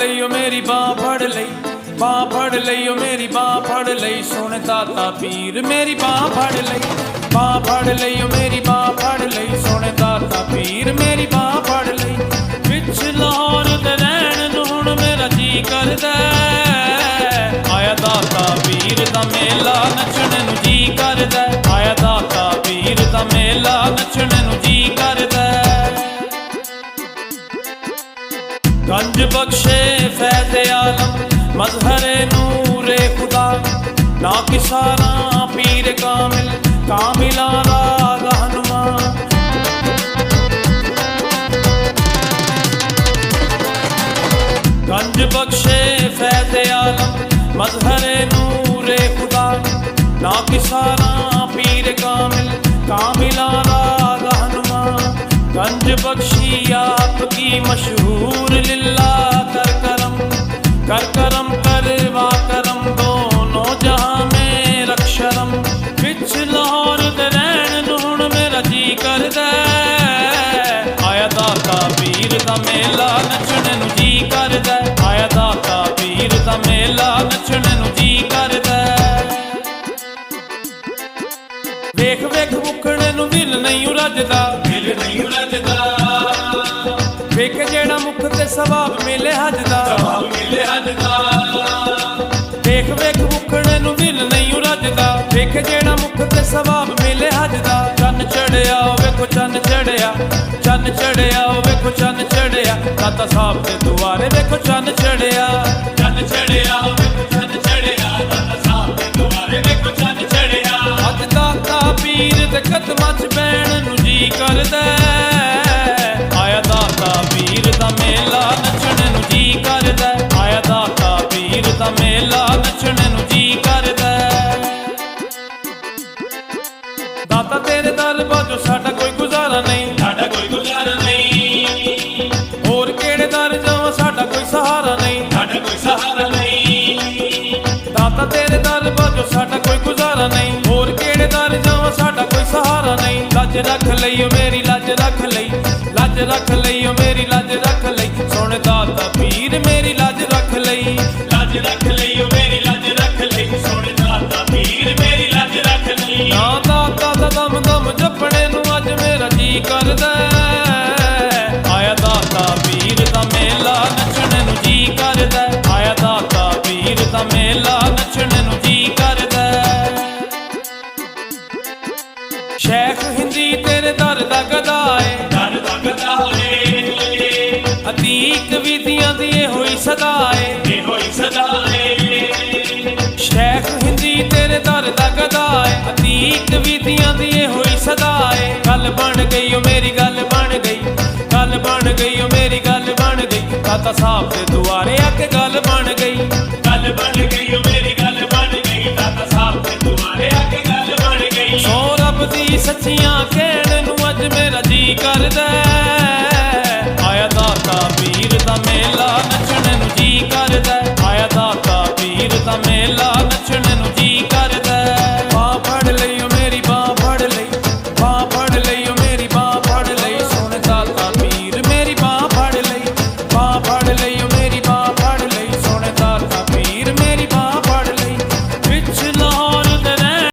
लई ओ मेरी बांह फड़ लई, बांह फड़ लई ओ मेरी बांह फड़ लई, सुन दाता पीर मेरी बांह फड़ लई, बांह फड़ लई ओ मेरी बांह फड़ लई, सुन दाता पीर मेरी बांह फड़ लई। विच लाहौर दे रैण नूं हुण मेरा जी करदा, आया दाता पीर दा मेला नचण नूं जी करदा, आया दाता पीर दा मेला नचण नूं जी करदा। गंज बख्शे फैज़ आलम मजहरे नूरे खुदा, ना किसारा पीर कामिल कामिला दा रहनुमा। गंज बख्शे फैज़ आलम मजहरे नूरे खुदा, ना किसारा पीर कामिल कामिला दा रहनुमा। गंज बख्शी आपकी मशहूर लिल्ला कर करम, कर करम करवा करम, दोनों जहां में रख शरम। विच लाहौर दे रैण नूं हुण मेरा जी करदा, आया दाता पीर दा मेला नचण नूं जी करदा, आया दाता पीर दा मेला नचण नूं जी करदा। वेख वेख मुखड़े नूं दिल नहीं रजदा, दिल नहीं रजदा। वेख जेड़ा मुख ते सवाब मिले हज दा, सवाब मिले हज दा। वेख वेख मुखड़े नूं दिल नहीं रजदा, वेख जेड़ा मुख ते सवाब मिले हज दा। चन्न चढ़िया वेखो चन्न चढ़िया, चन्न चढ़िया वेखो चन्न चढ़िया, दाता साहब दे दुआरे वेखो चन्न चढ़िया, चन्न चढ़िया वेखो चन्न चढ़िया, दाता साहब दे दुआरे वेखो चन्न चढ़िया। अज दाता पीर दे कदमां च बैण नूं जी करदा, आया दाता पीर दा मेला नचण नूं जी करदा, आया दाता पीर दा मेला नचण नूं जी करदा। दाता तेरे दर बाजो साडा कोई गुजारा नहीं, साडा कोई गुजारा नहीं। होर केड़े दर जावां साडा कोई सहारा नहीं, साडा कोई सहारा नहीं। दाता तेरे दर बाजो साडा कोई गुजारा नहीं, होर केड़े दर जावां साडा कोई सहारा नहीं। लज रख लई ओ मेरी लज रख लई, लज रख लई ओ मेरी लज रख लई, सुन दाता पीर मेरी लज रख लई, लज रख लई ओ मेरी लज रख लई, सुन दाता पीर मेरी लज रख लई। ना दाता दा दम दम जपणे नूं अज मेरा जी करदा, आया दाता पीर दा मेला नचण नूं जी करदा, आया दाता पीर दा मेला नचण नूं जी करदा। शेख हिंदी तेरे दर दा गदा है, दर दा गदा है। अतीक विधियां दी होई सदा है, होई सदा है। शेख हिंदी तेरे दर दा गदा है, अतीक विधियां दी होई सदा है। गल बन गई ओ मेरी गल बन गई, गल बन गई ओ मेरी गल बन गई, दाता साहब दे दुआरे आके गल बन गई, गल बन गई ओ मेरी गल बन गई, दाता साहब दे दुआरे आके गल बन गई। सो रब दी सच्चियां कहण नूं अज मेरा जी करदा, आया दाता पीर दा मेला नचण नूं जी करदा, आया दाता पीर दा मेला नचण नूं जी करदा।